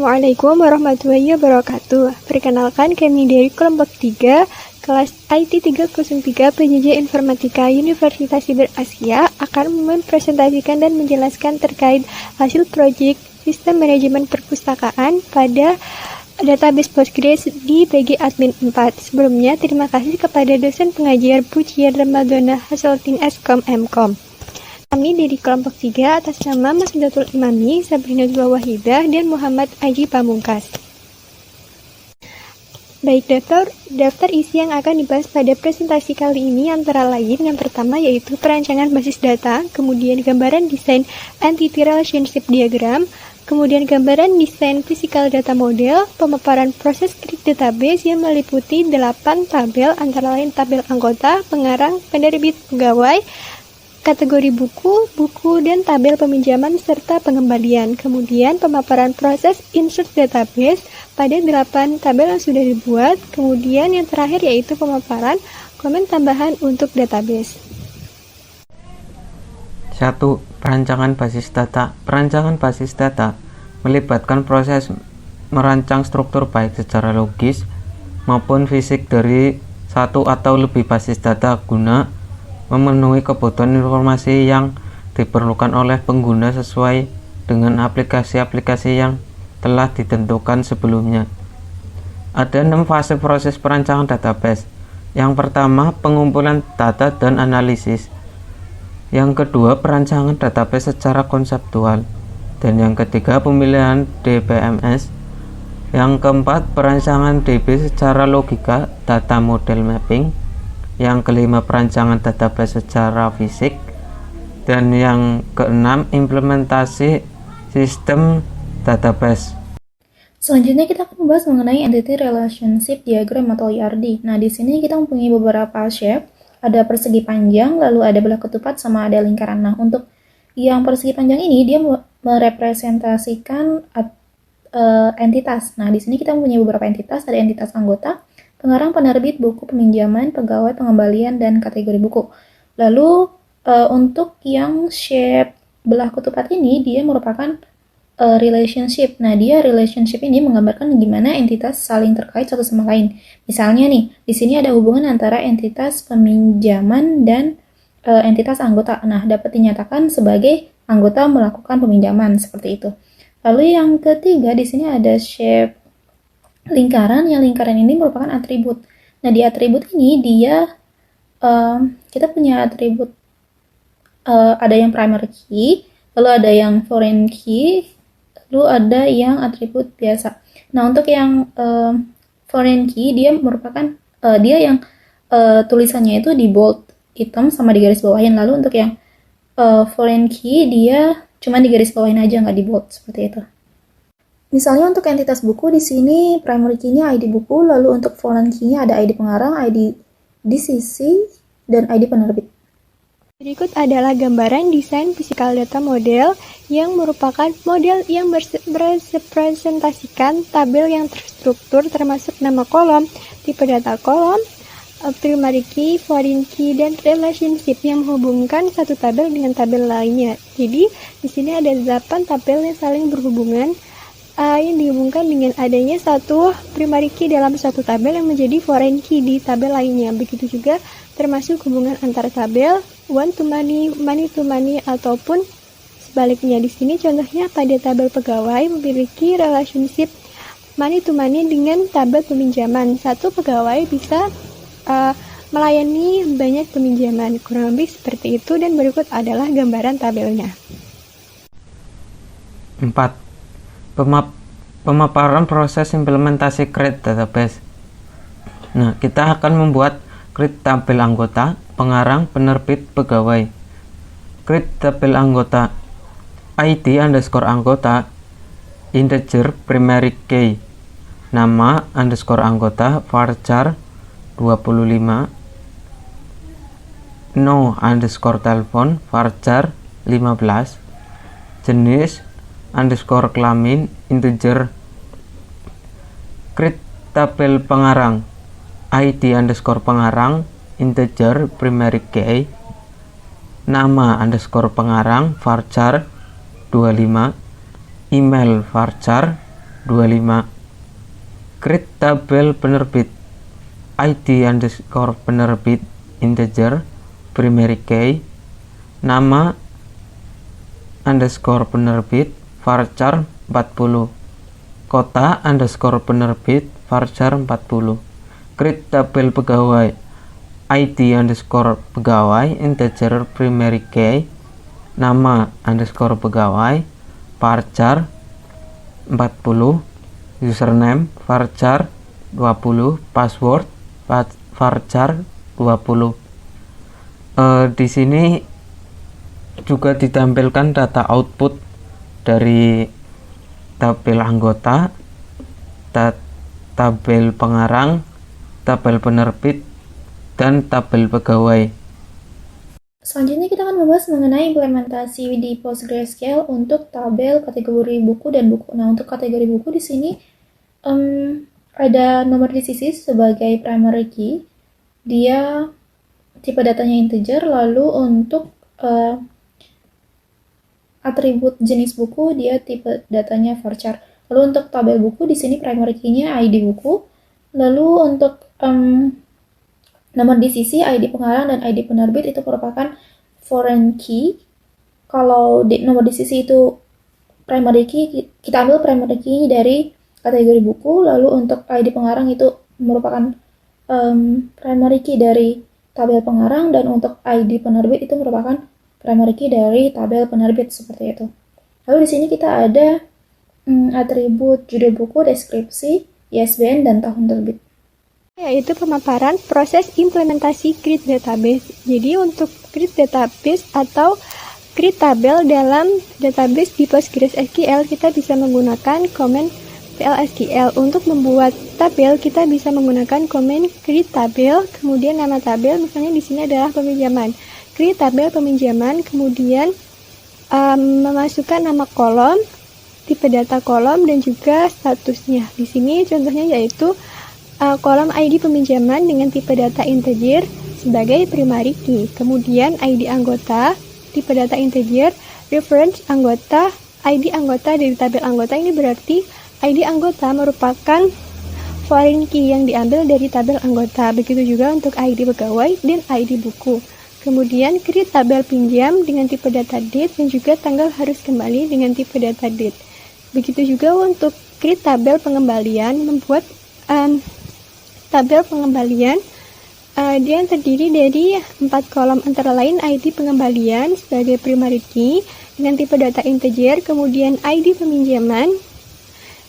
Assalamualaikum warahmatullahi wabarakatuh. Perkenalkan, kami dari kelompok 3, kelas IT 303 Penyedia Informatika Universitas Siber Asia akan mempresentasikan dan menjelaskan terkait hasil proyek Sistem Manajemen Perpustakaan pada database Postgres di PG Admin 4. Sebelumnya, terima kasih kepada dosen pengajar Pujian Ramadhana Hasaltin Eskom Mkom. Kami dari kelompok 3 atas nama Mas Datul Imami, Sabrina Zula Wahidah, dan Muhammad Aji Pamungkas. Baik, daftar isi yang akan dibahas pada presentasi kali ini antara lain yang pertama yaitu perancangan basis data, kemudian gambaran desain Entity Relationship Diagram, kemudian gambaran desain Physical Data Model, pemaparan proses create database yang meliputi 8 tabel antara lain tabel anggota, pengarang, penerbit, pegawai, kategori buku, dan tabel peminjaman serta pengembalian. Kemudian pemaparan proses insert database pada 8 tabel yang sudah dibuat. Kemudian yang terakhir yaitu pemaparan komen tambahan untuk database. 1. Perancangan basis data. Perancangan basis data melibatkan proses merancang struktur baik secara logis maupun fisik dari satu atau lebih basis data guna memenuhi kebutuhan informasi yang diperlukan oleh pengguna sesuai dengan aplikasi-aplikasi yang telah ditentukan sebelumnya. Ada 6 fase proses perancangan database. Yang pertama, pengumpulan data dan analisis. Yang kedua, perancangan database secara konseptual. Dan yang ketiga, pemilihan DBMS. Yang keempat, perancangan DB secara logika, data model mapping. Yang kelima, perancangan database secara fisik. Dan yang keenam, implementasi sistem database. Selanjutnya kita akan membahas mengenai Entity Relationship Diagram atau ERD. Nah, di sini kita mempunyai beberapa shape. Ada persegi panjang, lalu ada belah ketupat, sama ada lingkaran. Nah, untuk yang persegi panjang ini, dia merepresentasikan entitas. Nah, di sini kita mempunyai beberapa entitas. Ada entitas anggota, pengarang, penerbit, buku, peminjaman, pegawai, pengembalian, dan kategori buku. Lalu untuk yang shape belah ketupat ini, dia merupakan relationship. Nah, dia relationship ini menggambarkan gimana entitas saling terkait satu sama lain. Misalnya nih, di sini ada hubungan antara entitas peminjaman dan entitas anggota. Nah, dapat dinyatakan sebagai anggota melakukan peminjaman seperti itu. Lalu yang ketiga, di sini ada shape lingkaran. Yang lingkaran ini merupakan atribut. Nah, di atribut ini dia kita punya atribut ada yang primary key, lalu ada yang foreign key, lalu ada yang atribut biasa. Nah, untuk yang foreign key dia merupakan dia yang tulisannya itu di bold hitam sama di garis bawahin. Lalu untuk yang foreign key dia cuma di garis bawahin aja, nggak di bold seperti itu. Misalnya untuk entitas buku di sini primary key-nya ID buku, lalu untuk foreign key-nya ada ID pengarang, ID DCC, dan ID penerbit. Berikut adalah gambaran desain Physical Data Model yang merupakan model yang merepresentasikan tabel yang terstruktur termasuk nama kolom, tipe data kolom, primary key, foreign key, dan relationship yang menghubungkan satu tabel dengan tabel lainnya. Jadi di sini ada 8 tabel yang saling berhubungan yang dihubungkan dengan adanya satu primary key dalam satu tabel yang menjadi foreign key di tabel lainnya. Begitu juga termasuk hubungan antar tabel, one to many, money to money, ataupun sebaliknya. Di sini contohnya pada tabel pegawai memiliki relationship money to money dengan tabel peminjaman. Satu pegawai bisa melayani banyak peminjaman, kurang lebih seperti itu, dan berikut adalah gambaran tabelnya. 4. Pemaparan proses implementasi create database. Nah, kita akan membuat create tabel anggota, pengarang, penerbit, pegawai. Create tabel anggota. ID underscore anggota, integer primary key. Nama underscore anggota, varchar 25. No underscore telepon, varchar 15. Jenis underscore kelamin, integer. Create tabel pengarang. ID underscore pengarang, integer primary key. Nama underscore pengarang, varchar 25. Email varchar 25. Create tabel penerbit ID underscore penerbit integer primary key, nama underscore penerbit varchar 40, kota underscore penerbit varchar 40. Create tabel pegawai ID underscore pegawai integer primary key, nama underscore pegawai varchar 40, username varchar 20, password varchar 20. Di sini juga ditampilkan data output dari tabel anggota, tabel pengarang, tabel penerbit, dan tabel pegawai. Selanjutnya kita akan membahas mengenai implementasi di PostgreSQL untuk tabel kategori buku dan buku. Nah, untuk kategori buku di sini ada nomor di sisi sebagai primary key. Dia tipe datanya integer, lalu untuk atribut jenis buku dia tipe datanya varchar. Lalu untuk tabel buku di sini primary key-nya ID buku. Lalu untuk nomor di sisi, ID pengarang dan ID penerbit itu merupakan foreign key. Kalau nomor di sisi itu primary key, kita ambil primary key dari kategori buku. Lalu untuk ID pengarang itu merupakan primary key dari tabel pengarang, dan untuk ID penerbit itu merupakan primary key dari tabel penerbit, seperti itu. Lalu di sini kita ada atribut judul buku, deskripsi, ISBN, dan tahun terbit. Yaitu pemaparan proses implementasi create database. Jadi untuk create database atau create tabel dalam database di PostgreSQL, kita bisa menggunakan command PLSQL. Untuk membuat tabel kita bisa menggunakan command create tabel, kemudian nama tabel misalnya di sini adalah peminjaman. Create tabel peminjaman, kemudian memasukkan nama kolom, tipe data kolom, dan juga statusnya. Di sini contohnya yaitu kolom ID peminjaman dengan tipe data integer sebagai primary key. Kemudian ID anggota, tipe data integer, reference anggota, ID anggota dari tabel anggota. Ini berarti ID anggota merupakan foreign key yang diambil dari tabel anggota. Begitu juga untuk ID pegawai dan ID buku. Kemudian create tabel pinjam dengan tipe data date dan juga tanggal harus kembali dengan tipe data date. Begitu juga untuk create tabel pengembalian, membuat tabel pengembalian dia terdiri dari 4 kolom, antara lain ID pengembalian sebagai primary key dengan tipe data integer, kemudian ID peminjaman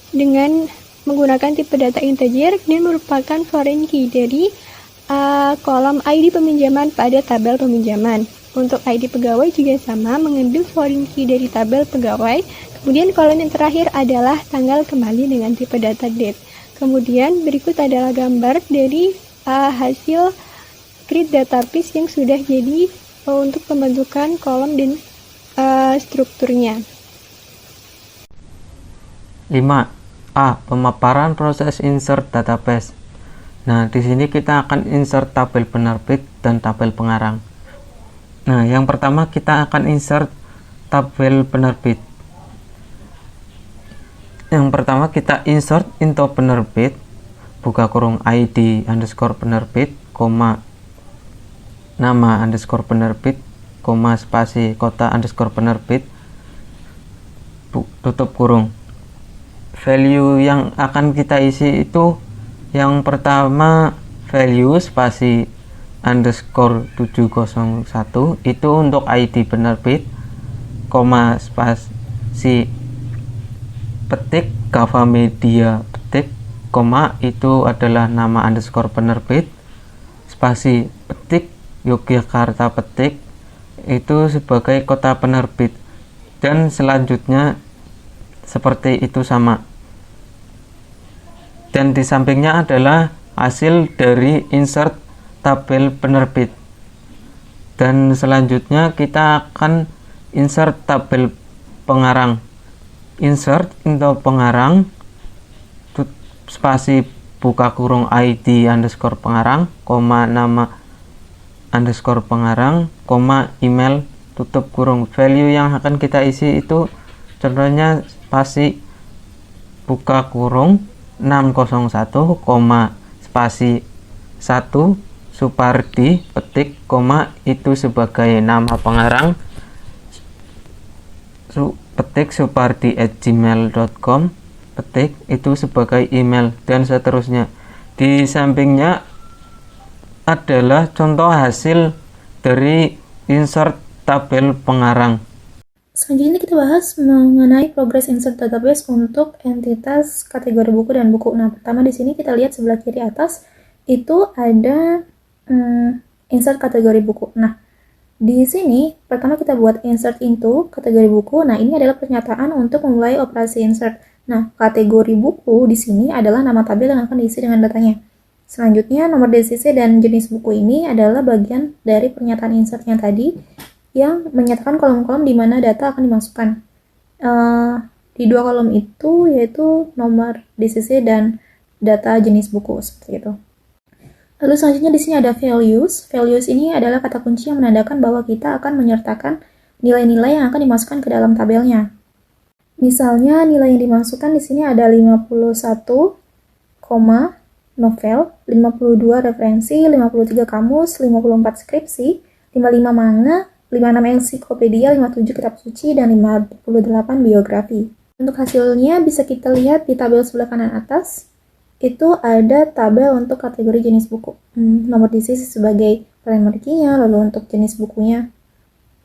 dengan menggunakan tipe data integer dan merupakan foreign key dari kolom ID peminjaman pada tabel peminjaman. Untuk ID pegawai juga sama, mengambil foreign key dari tabel pegawai. Kemudian kolom yang terakhir adalah tanggal kembali dengan tipe data date. Kemudian berikut adalah gambar dari hasil create database yang sudah jadi untuk pembentukan kolom dan strukturnya. 5. Pemaparan proses insert database. Nah, di sini kita akan insert tabel penerbit dan tabel pengarang. Nah, yang pertama kita akan insert tabel penerbit. Yang pertama kita insert into penerbit, buka kurung ID underscore penerbit, koma nama underscore penerbit, koma spasi kota underscore penerbit, tutup kurung. Value yang akan kita isi itu yang pertama value spasi underscore 701 itu untuk ID penerbit, koma spasi petik Java Media petik, koma itu adalah nama underscore penerbit, spasi petik Yogyakarta petik itu sebagai kota penerbit, dan selanjutnya seperti itu sama. Dan di sampingnya adalah hasil dari insert tabel penerbit. Dan selanjutnya kita akan insert tabel pengarang. Insert into pengarang, spasi buka kurung ID underscore pengarang, koma nama underscore pengarang, koma email, tutup kurung. Value yang akan kita isi itu contohnya spasi buka kurung 601, spasi 1 Supardi, petik, itu sebagai nama pengarang, petik supardi@gmail.com, petik, itu sebagai email, dan seterusnya. Di sampingnya adalah contoh hasil dari insert tabel pengarang. Selanjutnya kita bahas mengenai progress insert database untuk entitas kategori buku dan buku. Nah, pertama di sini kita lihat sebelah kiri atas itu ada insert kategori buku. Nah, di sini pertama kita buat insert into kategori buku. Nah, ini adalah pernyataan untuk memulai operasi insert. Nah, kategori buku di sini adalah nama tabel yang akan diisi dengan datanya. Selanjutnya, nomor DCC dan jenis buku ini adalah bagian dari pernyataan insert yang tadi yang menyatakan kolom-kolom di mana data akan dimasukkan. Di dua kolom itu yaitu nomor DCC dan data jenis buku seperti itu. Lalu selanjutnya di sini ada values. Values ini adalah kata kunci yang menandakan bahwa kita akan menyertakan nilai-nilai yang akan dimasukkan ke dalam tabelnya. Misalnya nilai yang dimasukkan di sini ada 51, novel, 52 referensi, 53 kamus, 54 skripsi, 55 manga, 56 ensiklopedia, 57 kitab suci, dan 58 biografi. Untuk hasilnya bisa kita lihat di tabel sebelah kanan atas. Itu ada tabel untuk kategori jenis buku. Nomor DCC sebagai primernya, lalu untuk jenis bukunya.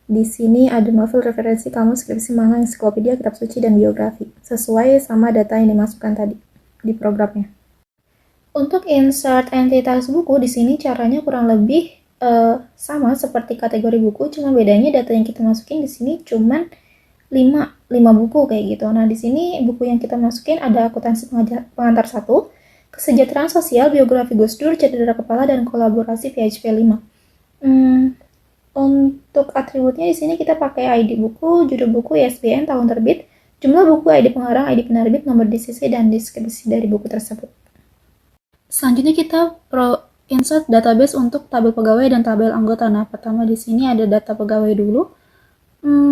Di sini ada novel, referensi, kamus, skripsi, manga, ensiklopedia, kitab suci, dan biografi. Sesuai sama data yang dimasukkan tadi di programnya. Untuk insert entitas buku, di sini caranya kurang lebih sama seperti kategori buku, cuma bedanya data yang kita masukin di sini cuma 5 buku kayak gitu. Nah, di sini buku yang kita masukin ada akuntansi pengantar 1, kesejahteraan sosial, biografi Gus Dur, cedera kepala, dan kolaborasi PHP 5. Untuk atributnya di sini kita pakai ID buku, judul buku, ISBN, tahun terbit, jumlah buku, ID pengarang, ID penerbit, nomor DCC, dan deskripsi dari buku tersebut. Selanjutnya kita insert database untuk tabel pegawai dan tabel anggota. Nah, pertama di sini ada data pegawai dulu.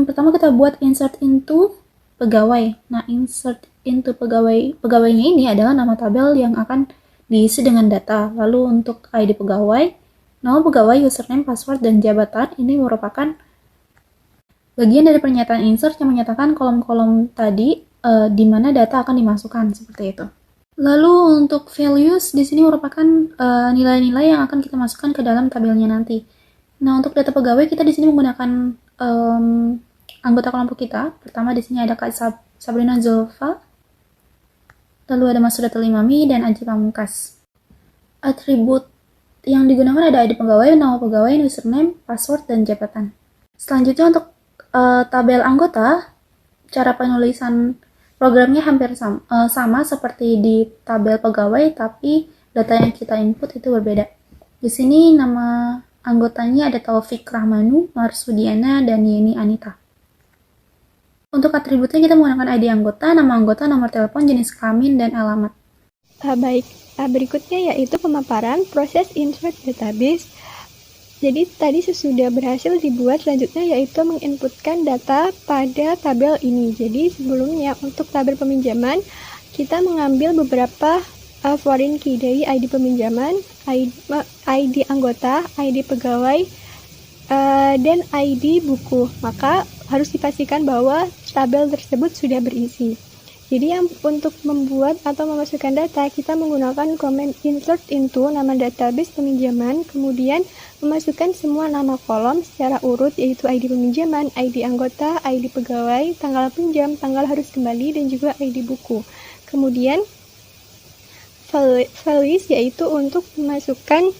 Pertama kita buat insert into pegawai. Nah, insert into pegawainya ini adalah nama tabel yang akan diisi dengan data. Lalu untuk ID pegawai, nama pegawai, username, password, dan jabatan ini merupakan bagian dari pernyataan insert yang menyatakan kolom-kolom tadi di mana data akan dimasukkan seperti itu. Lalu untuk values di sini merupakan nilai-nilai yang akan kita masukkan ke dalam tabelnya nanti. Nah, untuk data pegawai kita di sini menggunakan anggota kelompok kita. Pertama di sini ada Kak Sabrina Zulfa, lalu ada Mas Sudah Telimami, dan Aji Pamungkas. Atribut yang digunakan ada ID pegawai, nama pegawai, username, password, dan jabatan. Selanjutnya untuk tabel anggota, cara penulisan programnya hampir sama seperti di tabel pegawai, tapi data yang kita input itu berbeda. Di sini nama anggotanya ada Taufik Rahmanu, Marsudiana, dan Yeni Anita. Untuk atributnya kita menggunakan ID anggota, nomor telepon, jenis kelamin, dan alamat. Baik, berikutnya yaitu pemaparan proses insert database. Jadi tadi sesudah berhasil dibuat, selanjutnya yaitu menginputkan data pada tabel ini. Jadi sebelumnya untuk tabel peminjaman, kita mengambil beberapa foreign key dari ID peminjaman, ID anggota, ID pegawai, dan ID buku. Maka harus dipastikan bahwa tabel tersebut sudah berisi. Jadi yang untuk membuat atau memasukkan data, kita menggunakan command insert into nama database peminjaman, kemudian memasukkan semua nama kolom secara urut, yaitu ID peminjaman, ID anggota, ID pegawai, tanggal pinjam, tanggal harus kembali, dan juga ID buku. Kemudian values yaitu untuk memasukkan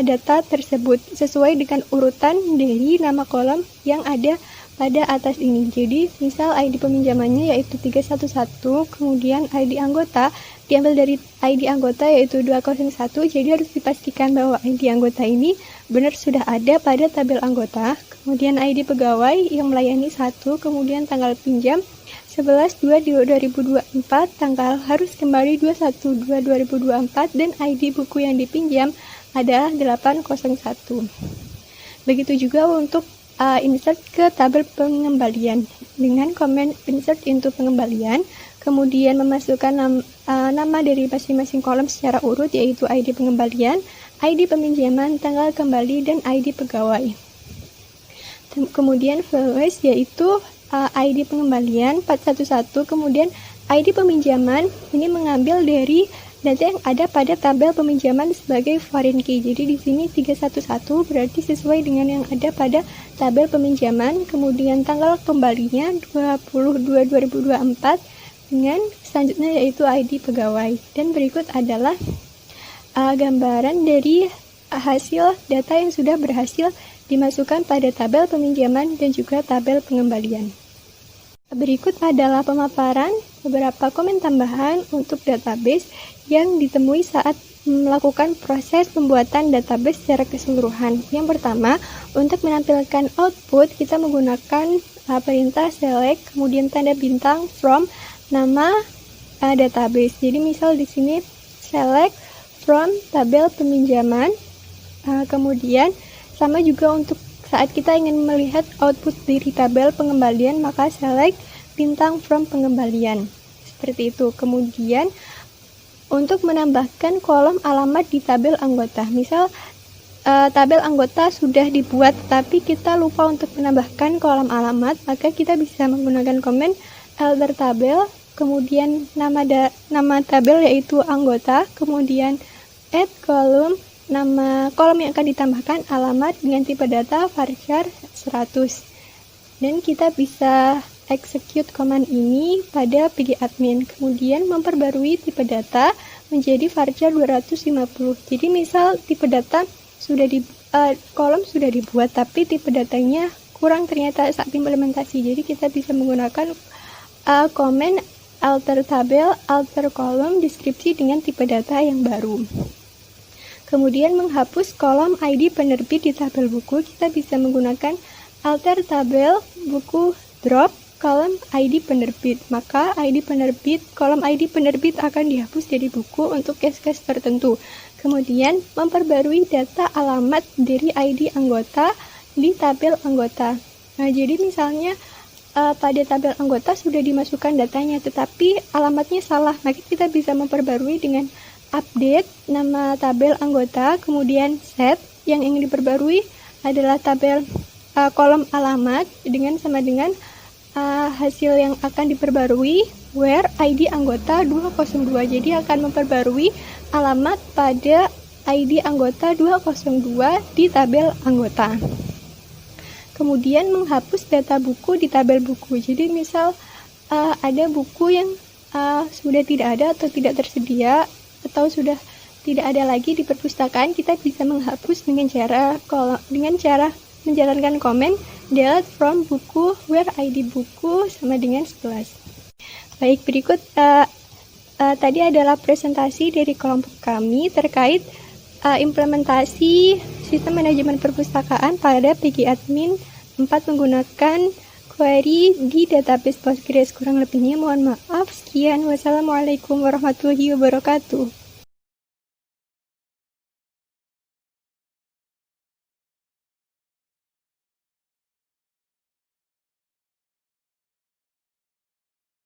data tersebut sesuai dengan urutan dari nama kolom yang ada pada atas ini. Jadi misal ID peminjamannya yaitu 311, kemudian ID anggota diambil dari ID anggota yaitu 201. Jadi harus dipastikan bahwa ID anggota ini benar sudah ada pada tabel anggota. Kemudian ID pegawai yang melayani 1, kemudian tanggal pinjam 11/2/2024, tanggal harus kembali 21/2/2024, dan ID buku yang dipinjam adalah 801. Begitu juga untuk insert ke tabel pengembalian dengan command insert into pengembalian, kemudian memasukkan nama dari masing-masing kolom secara urut, yaitu ID pengembalian, ID peminjaman, tanggal kembali, dan ID pegawai. Kemudian values yaitu ID pengembalian 411, kemudian ID peminjaman ini mengambil dari data yang ada pada tabel peminjaman sebagai foreign key. Jadi di sini 311 berarti sesuai dengan yang ada pada tabel peminjaman. Kemudian tanggal kembalinya 22/2024 dengan selanjutnya yaitu ID pegawai. Dan berikut adalah gambaran dari hasil data yang sudah berhasil dimasukkan pada tabel peminjaman dan juga tabel pengembalian. Berikut adalah pemaparan beberapa komen tambahan untuk database yang ditemui saat melakukan proses pembuatan database secara keseluruhan. Yang pertama, untuk menampilkan output, kita menggunakan perintah select, kemudian tanda bintang from nama database. Jadi misal di sini select from tabel peminjaman, kemudian sama juga untuk saat kita ingin melihat output dari tabel pengembalian, maka select bintang from pengembalian. Seperti itu. Kemudian untuk menambahkan kolom alamat di tabel anggota. Misal tabel anggota sudah dibuat tapi kita lupa untuk menambahkan kolom alamat, maka kita bisa menggunakan komen alter tabel, kemudian nama tabel yaitu anggota, kemudian add kolom, nama kolom yang akan ditambahkan alamat dengan tipe data varchar 100. Dan kita bisa execute command ini pada pgadmin, kemudian memperbarui tipe data menjadi varchar 250. Jadi misal tipe data kolom sudah dibuat tapi tipe datanya kurang ternyata saat implementasi. Jadi kita bisa menggunakan command alter tabel, alter kolom, deskripsi dengan tipe data yang baru. Kemudian menghapus kolom ID penerbit di tabel buku, kita bisa menggunakan alter tabel buku drop kolom ID penerbit. Maka kolom ID penerbit akan dihapus dari buku untuk case-case tertentu. Kemudian memperbarui data alamat dari ID anggota di tabel anggota. Nah, jadi misalnya pada tabel anggota sudah dimasukkan datanya tetapi alamatnya salah, maka kita bisa memperbarui dengan update nama tabel anggota, kemudian set yang ingin diperbarui adalah tabel kolom alamat sama dengan hasil yang akan diperbarui where ID anggota 202. Jadi akan memperbarui alamat pada ID anggota 202 di tabel anggota. Kemudian menghapus data buku di tabel buku. Jadi misal ada buku yang sudah tidak ada atau tidak tersedia atau sudah tidak ada lagi di perpustakaan, kita bisa menghapus dengan cara menjalankan komen delete from buku where ID buku sama dengan 11. Baik, berikut tadi adalah presentasi dari kelompok kami terkait implementasi sistem manajemen perpustakaan pada pgadmin 4 menggunakan query di database Postgres. Kurang lebihnya mohon maaf. Sekian, wassalamualaikum warahmatullahi wabarakatuh.